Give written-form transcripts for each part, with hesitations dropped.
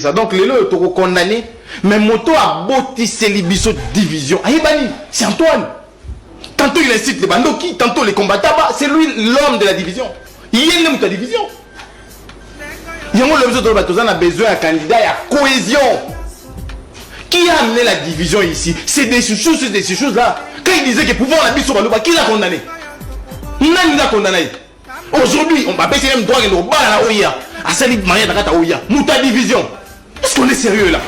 Ça donc les lots sont condamnés, mais moto a bâti libiso division. Aïbani, c'est Antoine. Tantôt il incite les bandoki, tantôt les combattants, c'est lui l'homme de la division. Il y a l'homme de la division. Il y a besoin d'un candidat, il y a cohésion. Qui a amené la division ici? C'est des choses-là. Quand il disait que pouvoir la mise sur Balouba, qui l'a condamné? Il l'a condamné. Aujourd'hui, on va baisser même droit et le bas à la OIA. À Salib Maria Takata OIA. Mouta division. Est-ce qu'on est sérieux là?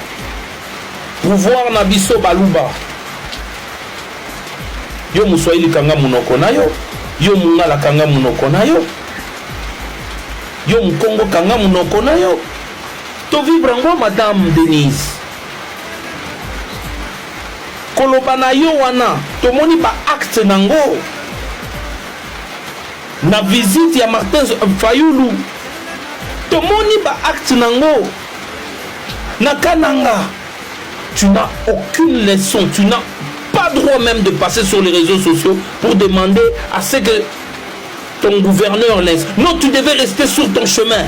Pouvoir na biso Balouba. Yo Moussoïli Kanga Mounoko na yo. Yo Mungala Kanga Mounoko na yo. Yo Mkongo Kanga Mounoko na yo. To vivre en Madame Denise. Koloba na yo wana. To moni ba acte nango. Na visite ya Martin Fayoulou. To moni ba acte nango. Nakananga, tu n'as aucune leçon, tu n'as pas droit même de passer sur les réseaux sociaux pour demander à ce que ton gouverneur laisse. Non, tu devais rester sur ton chemin.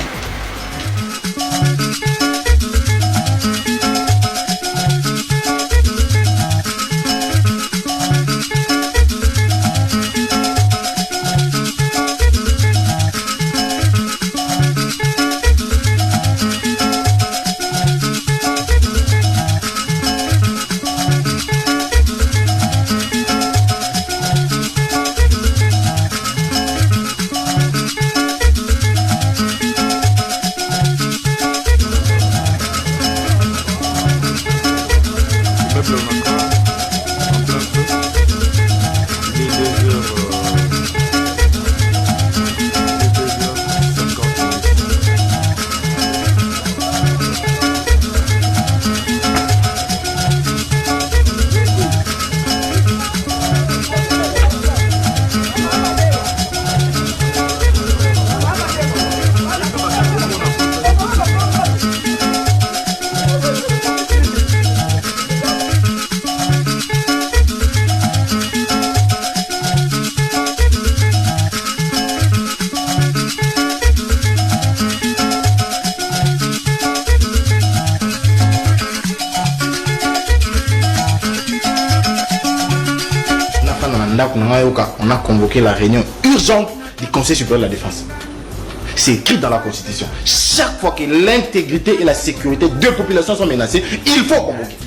On a convoqué la réunion urgente du Conseil supérieur de la défense. C'est écrit dans la Constitution. Chaque fois que l'intégrité et la sécurité de la population sont menacées, il faut convoquer.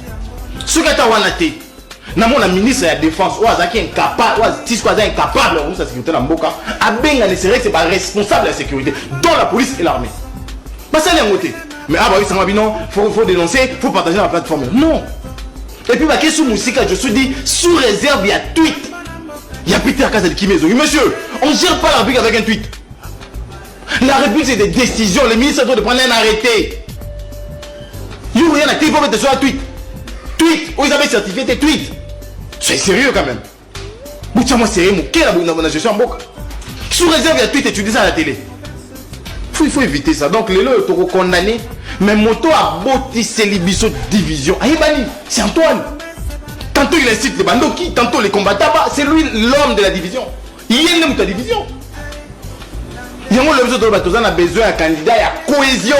Ce que tu as la ministre de la Défense, ou incapable, de la sécurité dans Mboka, c'est pas responsable de la sécurité, dont la police et l'armée. Ça c'est un mais ah bah oui, ça m'a dit non, faut dénoncer, faut partager la plateforme. Non. Et puis, question musique, je suis dit, sous réserve, il y a tweet. Il y a Peter Kazal qui maison. Monsieur, on ne gère pas la République avec un tweet. La République, c'est des décisions. Les ministres doivent prendre un arrêté. Il y a un actif, il faut mettre sur un tweet. Tweet, où ils avaient certifié tes tweets. C'est sérieux quand même. Vous savez, moi, sérieux, quel est la gestion en boca? Sous réserve, il y a tweet et tu dis ça à la télé. Il faut éviter ça. Donc, les lots sont condamnés. Mais moto a bâti libiso division. Aïbani, c'est Antoine. Tantôt il incite les bandoki, tantôt les combattants, c'est lui l'homme de la division. Il y a l'homme de la division. Il y a besoin d'un candidat, il y a cohésion.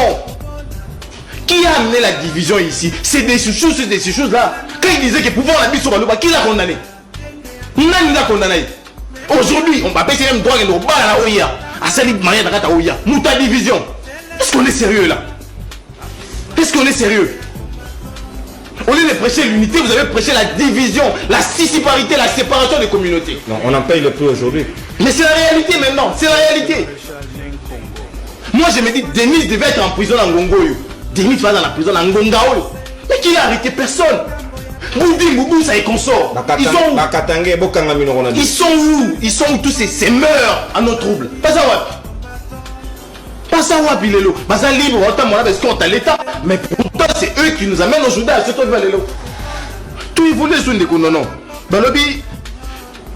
Qui a amené la division ici? C'est des choses-là. Quand il disait que pouvoir la mise sur Balouba, qui l'a condamné? Il l'a condamné. Aujourd'hui, on va baisser même droit et le bas à la OIA. À Salib Maria Takata OIA. Mouta division. Est-ce qu'on est sérieux là? Est-ce qu'on est sérieux? Au lieu de prêcher l'unité, vous avez prêché la division, la scissiparité, la séparation des communautés. Non, on en paye le prix aujourd'hui. Mais c'est la réalité maintenant, c'est la réalité. Moi je me dis, Denis devait être en prison à Ngongoyo. Denis va dans la prison à Ngongaoyo. Mais qui n'a arrêté personne? Boudi, Boubou, ça y consort. Ils sont où? Ils sont où? Ils sont où tous ces meurtres à nos troubles? Pas ça, ouais. Pas ça, ouais, Bilelo. Pas ça, libre, autant, moi, parce qu'on a l'État. Mais pourtant, c'est eux qui nous amènent aujourd'hui à ce truc, Bilelo. Tout, ils voulaient, non, non. Balobi,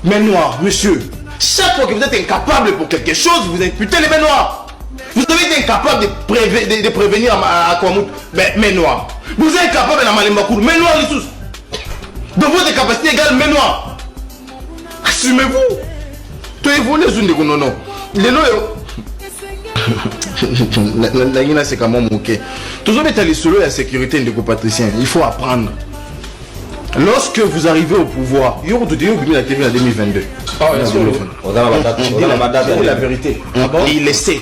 mais noir, monsieur. Chaque fois que vous êtes incapable pour quelque chose, vous imputez les mains noires. Vous avez été incapable de prévenir à Kouamout, mais noir. Vous êtes incapable de Malembakour, mais noir, les sous. De votre capacité égale, mais noir. Assumez-vous. Tout est volé, non, non. Les lois. c'est quand même ok. Toujours mettre les solos et la sécurité de Patricien. Il faut apprendre. Lorsque vous arrivez au pouvoir, il y aura tout la TV en 2022. C'est la vérité. Il le sait.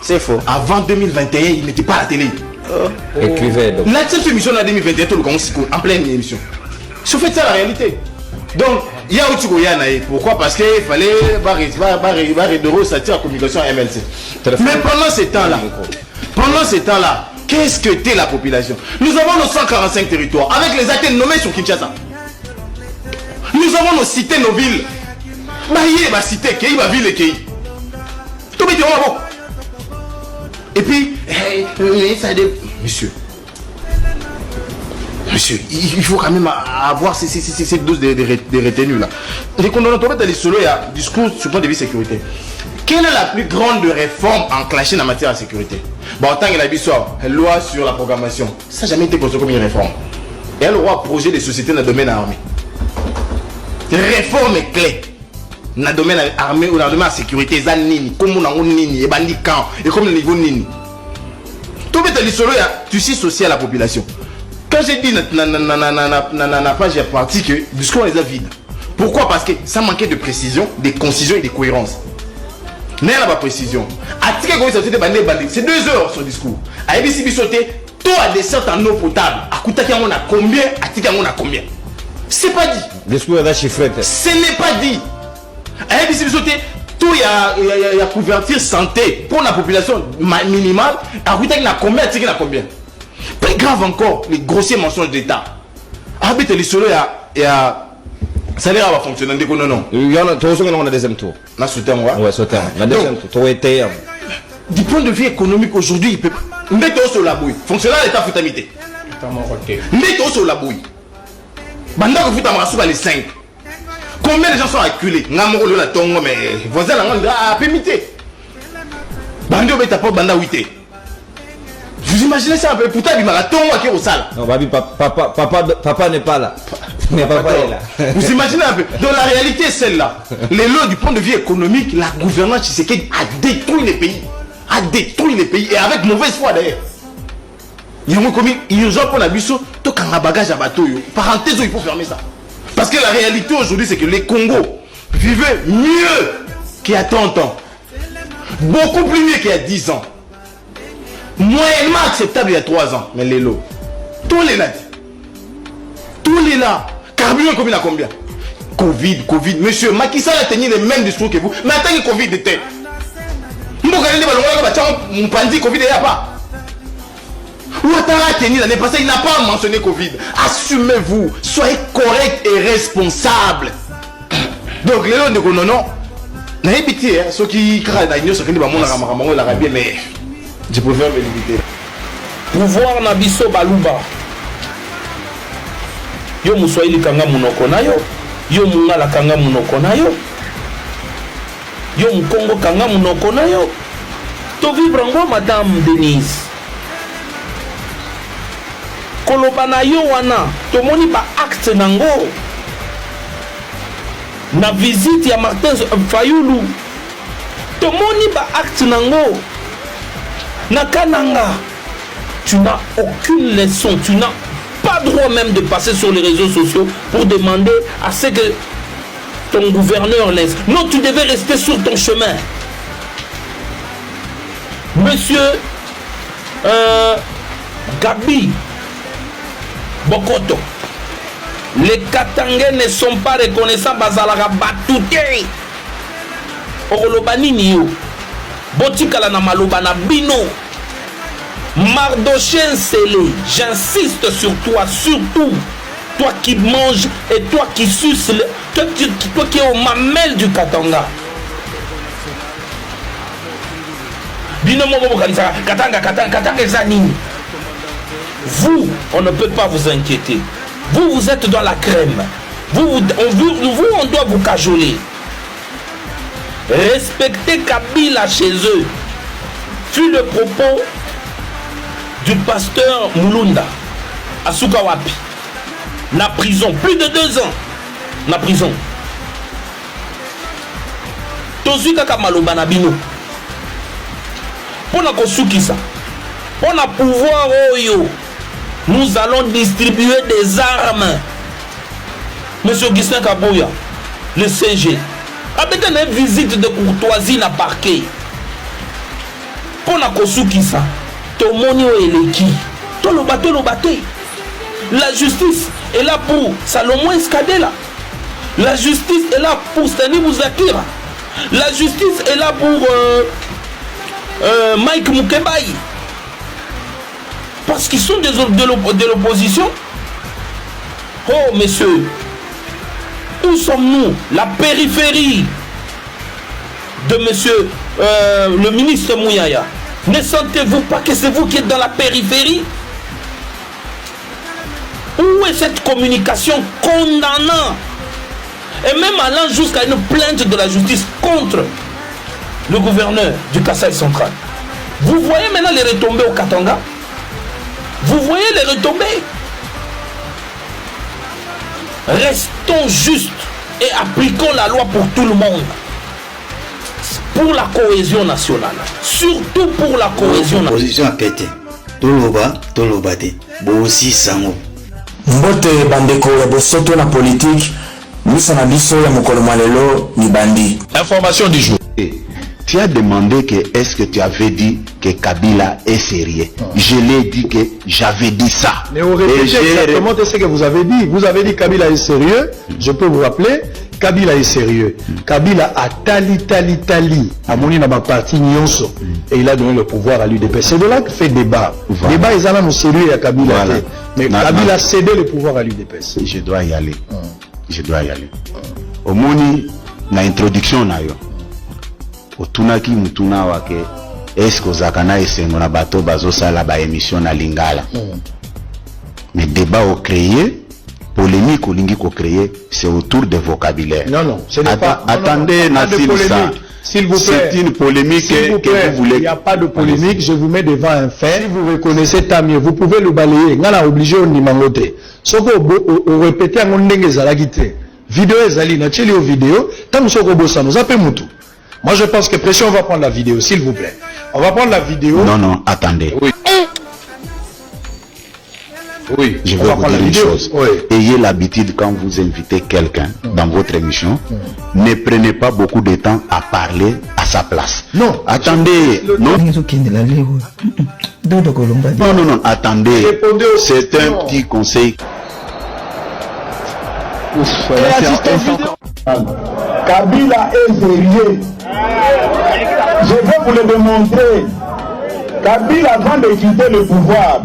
C'est faux. Avant 2021, il n'était pas à la télé. Écrivez donc. La cette émission en 2021, tout le monde en pleine émission. C'est fait ça la réalité. Donc, il y a aussi pourquoi? Parce qu'il fallait de sortir la communication à MLC. Mais pendant ces temps-là, qu'est-ce que t'es la population? Nous avons nos 145 territoires avec les actes nommés sur Kinshasa. Nous avons nos cités, nos villes. Ma cité, Kei, ma ville, Kei. Tout le monde. Et puis, monsieur, il faut quand même avoir ces doses de retenues là. Les condamnés, les solos, il y a discours sur le point de vue sécurité. Quelle est la plus grande réforme enclenchée en matière de sécurité? Bon, tant qu'il a dit ça, la loi sur la programmation, ça n'a jamais été considéré comme une réforme. Et elle aura projet des sociétés dans le domaine armé. Réforme est clé. Dans le domaine armé ou dans le domaine de la sécurité, comme on a un nini, et bandit camp, et comme le niveau nini. Tout le monde, tu sais associé à la population. Quand j'ai dit na page j'ai parti que le discours les a vide. Pourquoi? Parce que ça manquait de précision, de concision et de cohérence. Mais il n'y a pas de précision. C'est 2 heures sur le discours. À ABC sauté, taux à descente en eau potable. À Koutaki on a combien? À Tika on a combien? C'est pas dit. Le discours est chiffré. Ce n'est pas dit. À ABC sauté, tout il y a couverture santé pour la population minimale. À Koutaki on a combien? À Tika on a combien? Plus grave encore, les grossiers mensonges d'État. Habite les solos, il y a. Ça va fonctionner. Non. Il y a un deuxième tour. On a sauté moi. Ouais, sauté. La deuxième tour. Du point de vue économique aujourd'hui, il peut. Mettez sur la bouille. Fonctionnaire l'État foutamité. Mettez sur la bouille. Banda que foutamara les 5. Combien de gens sont acculés? Namoro la tongo, mais voisin la pémité. Banda beta pas banda 8. Vous imaginez ça un peu? Pourtant, il m'a tongo qui est au salle. Non, babi, papa n'est pas là. Mais papa est là. Vous imaginez un peu? Donc la réalité est celle-là. Les lots du point de vue économique, la gouvernance Tshisekedi a détruit les pays. Et avec mauvaise foi d'ailleurs. Il y a commis urgent pour la biso, tout quand un bagage à bateau. Parenthèse, il faut fermer ça. Parce que la réalité aujourd'hui, c'est que les Congos vivaient mieux qu'il y a 30 ans. Beaucoup plus mieux qu'il y a 10 ans. Moyennement acceptable il y a 3 ans. Mais les lots, tous les là, carburant combien? Covid. Monsieur, Macky Sall a tenu les mêmes discours que vous. Mais attendez, Covid était. Mon pandi Covid, il n'y a pas. Ouattara a tenu l'année passée, il n'a pas mentionné Covid. Assumez-vous, soyez correct et responsable. Donc, les gens disent non. Ceux qui craignent mais je préfère me limiter. Pouvoir na biso baluba. Yo muswahili kanga munoko na yo. Yo mungala kanga munoko na yo. Yo mkongo kanga munoko na yo. To vivre ngo madame Denise. Koloba na yo wana, to moni ba acte nango. Na visite ya Martin Fayulu. To moni ba acte nango. Nakananga, tu n'as aucune leçon, tu n'as pas droit même de passer sur les réseaux sociaux pour demander à ce que ton gouverneur laisse. Non, tu devais rester sur ton chemin. Monsieur Gabi Bokoto, les Katangais ne sont pas reconnaissants. Bazalaka Batouté Orolobanini yo Botikala na maloba na bino. Mardochien Sélé, j'insiste sur toi, surtout toi qui manges et toi qui suces, toi qui es au mamelle du Katanga. Bino moko bokalisa Katanga ezanini. Vous, on ne peut pas vous inquiéter. Vous êtes dans la crème. On doit vous cajoler. Respectez Kabila chez eux. Fut le propos du pasteur Mulunda à Sukawapi. La prison, plus de 2 ans. La prison. Tozuka Kamaloba Nabino. Pour la Kosukisa, pour le pouvoir, nous allons distribuer des armes. Monsieur Augustin Kabouya, le CG, avec une visite de courtoisie na parquet. Pour la Kosukisa, Tomoni Eleki, tout le bateau. La justice est là pour Salomon Escadela. La justice est là pour Stani Mouzakira. La justice est là pour Mike Mukebaï. Parce qu'ils sont de l'opposition. Oh, messieurs, où sommes-nous? La périphérie de monsieur le ministre Mouyaya. Ne sentez-vous pas que c'est vous qui êtes dans la périphérie? Où est cette communication condamnant et même allant jusqu'à une plainte de la justice contre le gouverneur du Kasaï central? Vous voyez maintenant les retombées au Katanga? Vous voyez les retombées? Restons justes et appliquons la loi pour tout le monde. Pour la cohésion nationale. Surtout pour la cohésion nationale. Position à péter. Tolobate. Bosi Sango. Mbote bandeko ya bosoto na politique. Misa na biso ya mokolo malelo ni bandi. Information du jour. Tu as demandé que est-ce que tu avais dit que Kabila est sérieux. Je l'ai dit que j'avais dit ça. Mais au répétez exactement ce que vous avez dit. Vous avez dit Kabila est sérieux. Je peux vous rappeler, Kabila est sérieux. Kabila a tali. A moni na ma parti nyonso. Et il a donné le pouvoir à l'UDP. C'est de là que fait débat. Voilà. Débat ils allaient nous sérieux à Kabila. Voilà. Mais Kabila a cédé le pouvoir à l'UDP. Je dois y aller. Je dois y aller. Au moni na introduction na yo. Otunaki mutuna wake est-ce que zakana esengo na bato bazosala ba émission na Lingala. Mais débat au créé, polémique au lingi ko créé, c'est autour de vocabulaire. Non, ce n'est pas. Attendez, Nassim ça. S'il vous plaît. C'est une polémique que vous voulez. Il n'y a pas de polémique, je vous mets devant un fait. Si vous reconnaissez, tant mieux. Vous pouvez le balayer. Ngala obligé on n'y mangote. Sauf qu'on répète à mon dengue zalagité. Vidéo ezali, na tcheli au vidéo. Tant que soko bossa nous appelle moutou. Moi, je pense que pression, on va prendre la vidéo, s'il vous plaît. On va prendre la vidéo. Non, attendez. Oui, je vais vous dire une chose. Oui. Ayez l'habitude, quand vous invitez quelqu'un dans votre émission, ne prenez pas beaucoup de temps à parler à sa place. Non. Attendez. Non, attendez. C'est un petit conseil. Kabila est sérieux. Je vais vous le démontrer. Kabila, avant de quitter le pouvoir,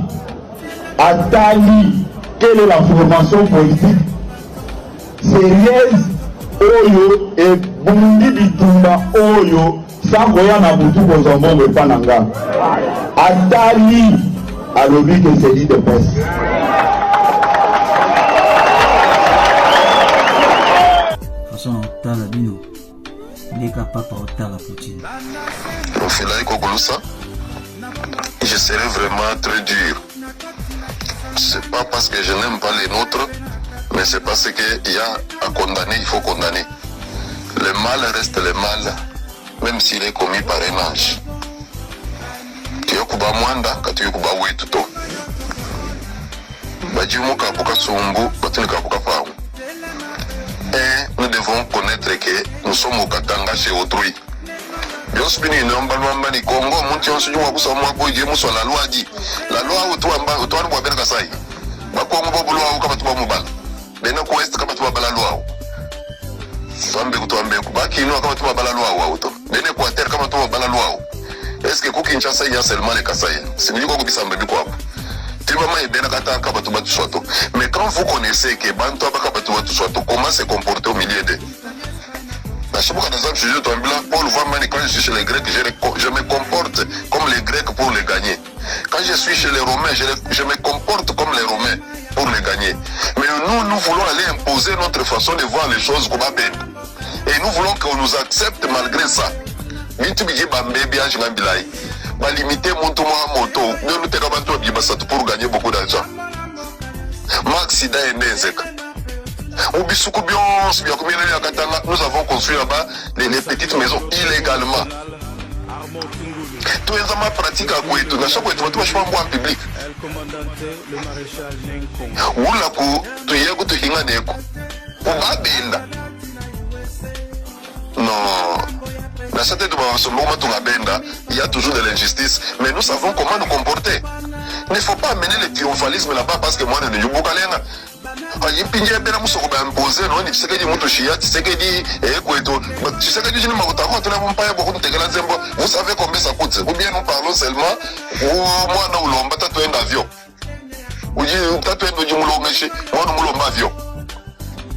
a tali quelle est la formation politique sérieuse Oyo et Bundi Bitumba Oyo Sangoya Nabutu Bozombo Mepananga. A tali à l'objet que c'est dit de presse. Je serai vraiment très dur. C'est pas parce que je n'aime pas les nôtres, mais c'est parce qu'il y a à condamner, il faut condamner. Le mal reste le mal, même s'il est commis par un ange. Tu es kuba mwanda, quand tu es kuba wetuto. Bajimu kabuka sumbu, batuni kabuka faou. Et nous devons connaître que nous sommes au Katanga chez autrui. Bien sûr, nous sommes au Congo, nous sommes la loi dit. La loi autour de Boabel Kassai. Bakongo Bobolo au Kabatuba Mobal. Benako Est Kabatuba la loi. Sambe Kutuambe Kubaki, nous Kabatuba la loi auto. Benako Terre Kabatuba la loi. Est-ce que Kukinchasa y a seulement les Kassai? C'est mieux que Bissambe Bikwa. Mais quand vous connaissez que Banto comment se comporter au milieu d'eux, Paul Vamani, quand je suis chez les Grecs, je me comporte comme les Grecs pour les gagner. Quand je suis chez les Romains, je me comporte comme les Romains pour les gagner. Mais nous voulons aller imposer notre façon de voir les choses comme Abed. Et nous voulons qu'on nous accepte malgré ça. Va limiter mon tour à moto, pour gagner beaucoup d'argent. Maxida et Nezek. Nous avons construit là-bas les petites maisons illégalement. Tu es ma pratique à quoi tu n'as chaque fois tu vas pas en public. Oula ko tu y a ko tu hinga neko. Oba benda. Non. Dans cette tête de ce moment tu benda, il y a toujours de l'injustice, mais nous savons comment nous comporter. Il ne faut pas amener le triomphalisme là-bas parce que moi je ne suis pas allé. Il pinje bena musoko ba imposer non ni sekedi mutu shia sekedi kweto sekedi jini makuta ko tuna mpaya boko ntekela nzembo. Vous savez combien ça coûte ou bien nous parlons seulement moi na ulomba tatu enda avion ou dit tatu enda jumulomba shi moi no mulomba avion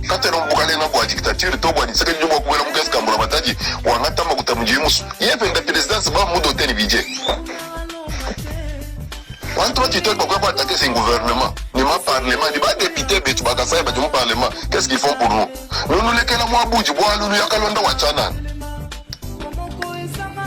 quand on bukale na kwa dictature to bwani sekedi jumbo kumela mukesi kambula mataji wangata makuta mjimusu yepe nda présidence ba mudo teni budget. Quand tu te pourquoi pas attaquer ce gouvernement, ni ma parlement, ni pas député, mais tu vas casser, mais du parlement, qu'est-ce qu'ils font pour nous? Nous les qu'elle a moins bouge, nous y a qu'à l'endroit Wachana.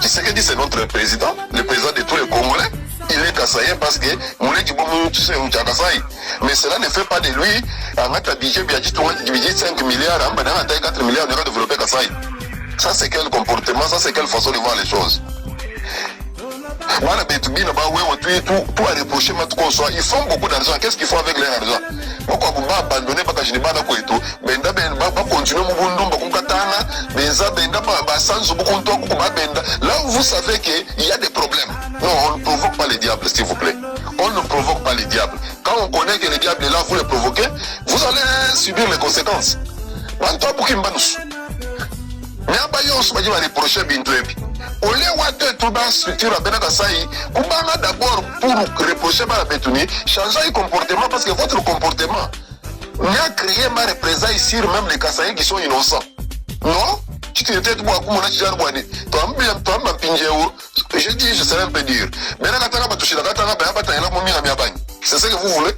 Tu sais que dit c'est notre président, le président de tous les Congolais. Il est kassaïen parce que mon équipe, tu sais, on kassaï. Mais cela ne fait pas de lui un autre budget, bien dit, tu vas diviser 5 milliards, en banane, 4 milliards, on va développer kassaï. Ça c'est quel comportement, ça c'est quelle façon de voir les choses. Voilà, tout à reprocher, ils font beaucoup d'argent. Qu'est-ce qu'ils font avec leur argent? Pourquoi vous ne abandonner pas je n'ai pas d'accord et tout? Mais vous continuez là où vous savez qu'il y a des problèmes. Non, on ne provoque pas les diables, s'il vous plaît. On ne provoque pas les diables. Quand on connaît que les diables est là, vous les provoquez, vous allez subir les conséquences. Mais on va reprocher au lieu de tout dans structure à Benakasai, on va d'abord pour reprocher ma bétounie, changer le comportement parce que votre comportement n'a créé ma représailles sur même les Kassaïens qui sont innocents. Non? Tu te dis, moi, comment tu as dit, toi, ma pinjéo, je dis, je sais un peu dire. Mais là, c'est ce que vous voulez?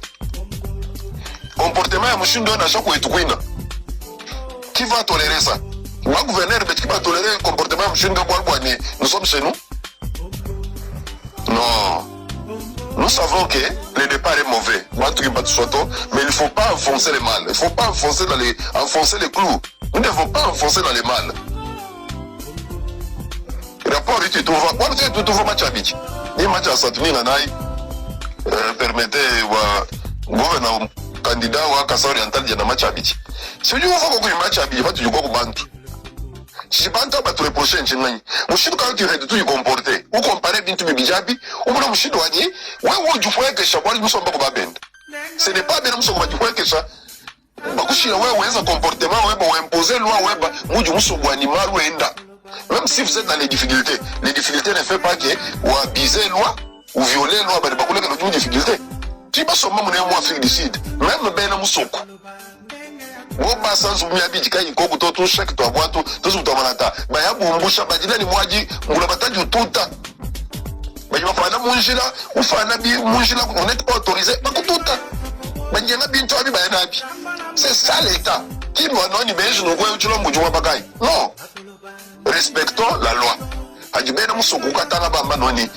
Comportement, je me à chaque fois, qui va tolérer ça? Moi, gouverneur, qui va tolérer le comportement de nous sommes chez nous? Non. Nous savons que le départ est mauvais. Mais il ne faut pas enfoncer le mal. Il ne faut pas enfoncer les clous. Nous ne devons pas enfoncer dans les mal. Rapport, tu trouves match à Bichi. Ni match à Satuni Nanaï. Permettez au gouverneur candidat ou à Kassa Oriental de match à Bichi. Si vous voulez un match à Bichi, tu vas te battre. Si je ne peux pas te reprocher, je ne sais pas quand tu es tout comporté. Ou comparer Bintou Bijabi, ou bien je dois dire, ouais, du point que Chabal nous sommes pas bend. Ce n'est pas bien, nous sommes du point que ça. Ouais, un comportement, ouais, imposer loi, ouais, nous sommes animal ou enda. Même si vous êtes dans les difficultés ne fait pas que ou abuser loi, ou violer loi, mais pas que nous difficultés. Tu vas seulement mon Afrique du Sud, même ben Moussoko. Bon passant sur miabi dika ikoku to chaque to boîte to sur to manata ba ya bumbusha ba dina ni mwaji ngula bataju tuta ba yi fana munjila ou fana bi munjila on n'est pas autorisé ba kututa ba njena bintu abi ba na bi c'est ça l'état qui moi non ni beje no kwa uchulo mujuma bakai non respectons la loi ajibena musuku katana ba manoni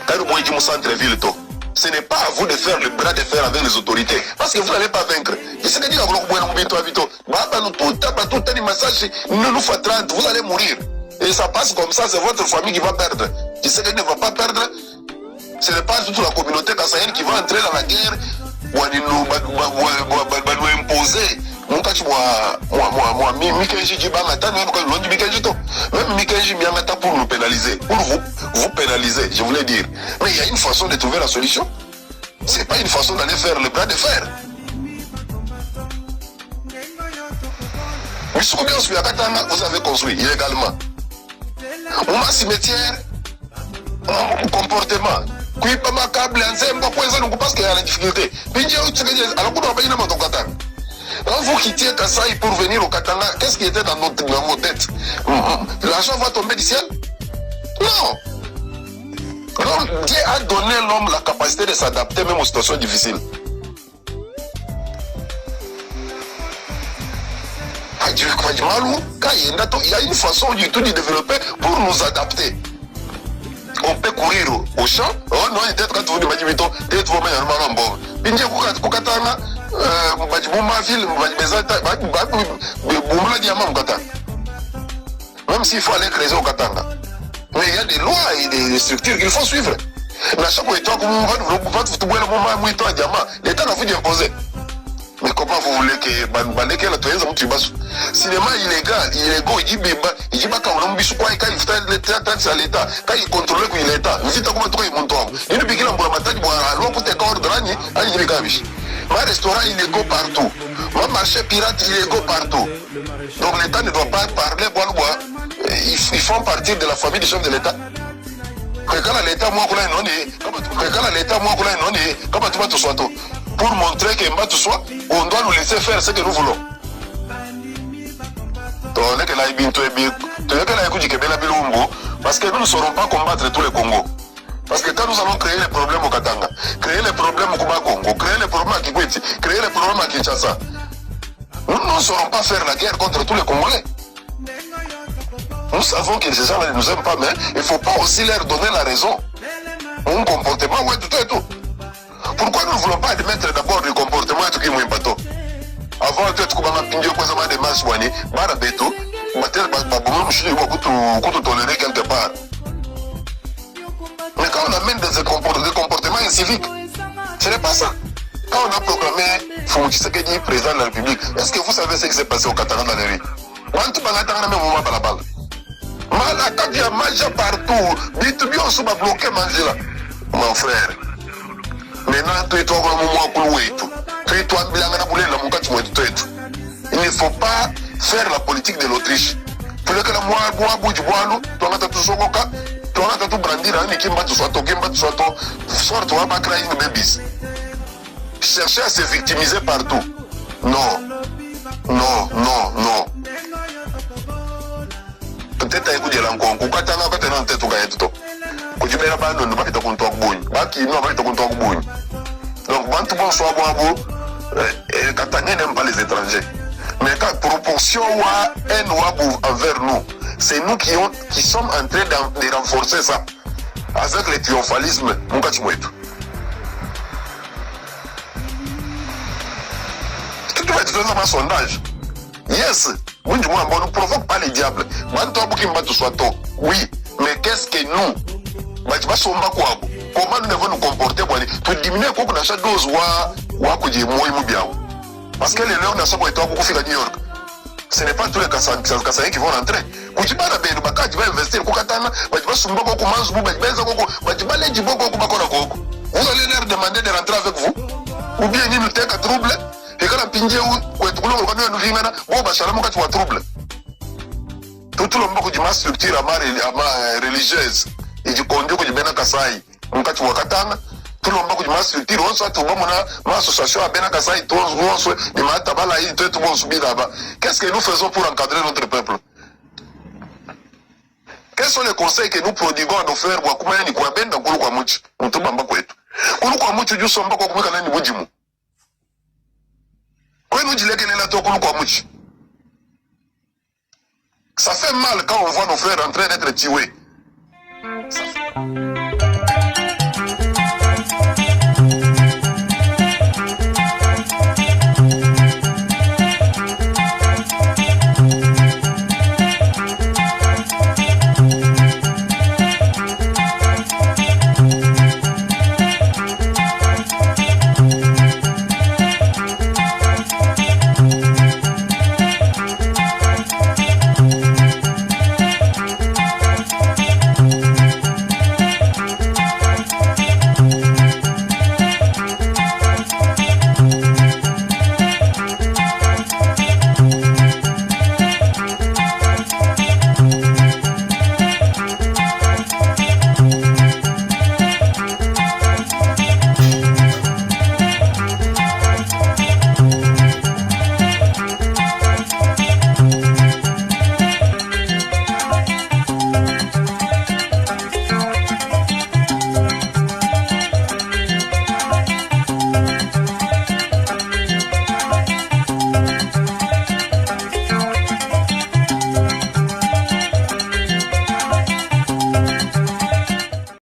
karu boyi mu centre ville to. Ce n'est pas à vous de faire le bras de fer avec les autorités. Parce que vous n'allez pas vaincre. Vous allez mourir. Et ça passe comme ça, c'est votre famille qui va perdre. Tu sais qu'elle ne va pas perdre. Ce n'est pas toute la communauté kassaïenne qui va entrer dans la guerre. Ou nous imposer. Même Mikenji Miamata pour nous pénaliser. Pour vous pénaliser, je voulais dire. Mais il y a une façon de trouver la solution. C'est pas une façon d'aller faire le bras de fer. Vous avez construit illégalement. Un cimetière, un comportement. Qui pas ma câble, parce qu'il y a la difficulté. Alors, quand vous quittez Kassaï pour venir au Katanga, qu'est-ce qui était dans vos têtes? L'argent va tomber du ciel? Non. Dieu a donné à l'homme la capacité de s'adapter même aux situations difficiles. Il y a une façon du tout de développer pour nous adapter. On peut courir au champ. Oh non, peut-être quand vous dites, peut-être vous mettez un bon. Même s'il faut aller creuser au Katanga. Mais il y a des lois et des structures qu'il faut suivre. Mais à chaque fois, l'État n'a vu d'imposer. Mais comment vous voulez que Bandeke la toyeza mtu basu? Cinéma illégal, il dit beba, il dit baka on bisu kwa kai futa l'État à l'État, kai contrôler ku l'État. Visita kuma to imonto. Ini bikila mbona matadi bwa alo kute ka ordrani, ali ni kabish. Ma restaurant illégaux partout. Ma marché pirate illégaux partout. Donc l'État ne doit pas parler ils font partie de la famille du chef de l'État. Quand l'État moi kula inoni, quand l'État moi kula inoni, comment tu vas te soito? Pour montrer que Mbatou soit, on doit nous laisser faire ce que nous voulons. Parce que nous ne saurons pas combattre tous les Congos. Parce que quand nous allons créer les problèmes au Katanga, créer les problèmes au Congo, créer les problèmes à Kikwiti, créer les problèmes à Kinshasa, nous ne saurons pas faire la guerre contre tous les Congolais. Nous savons que ces gens-là ne nous aiment pas, mais il ne faut pas aussi leur donner la raison. Un comportement, ouais, tout et tout. Pourquoi nous ne voulons pas admettre d'abord le comportement de Kimou Bato? Avant de être comme un pindio, comme un démarche, Barabeto, tolérer quelque part. Mais quand on amène des comportements inciviques, ce n'est pas ça. Quand on a proclamé Foumu Tshisekedi président de la République, est-ce que vous savez ce qui s'est passé au Katanga dans les rues? Il y a magie partout. Bitubi, on se va bloquer manger là. Mon frère. Maintenant, il ne faut pas faire la politique de l'Autriche. Chercher à se victimiser partout. Non, non, non, non. Peut-être à écouter l'encontre. Donc, Katanga n'aime pas les étrangers. Mais quand proportion envers nous, c'est nous qui sommes en train de renforcer ça. Avec le triomphalisme, tu dois être dans un sondage. Yes, nous ne provoque pas les diables. Oui, mais qu'est-ce que nous? Comment nous devons nous comporter pour diminuer la dose parce que les leurs ne sont pas à New York. Ce n'est pas tous les Kassaniens qui vont rentrer. Tu vas investir, vous allez leur demander de rentrer avec vous. Ou bien ils nous tiennent à trouble. Et quand on a trouble. Tout le monde qui m'a structure religieuse. Et du conduit que du Bena Kassai. On a tout le monde qui m'a structure. On soit tout le monde ma association à Bena Kassai. Qu'est-ce que nous faisons pour encadrer notre peuple? Quels sont les conseils que nous prodiguons à nos frères? Ça fait mal quand on voit nos frères en train d'être tués. Ça fait...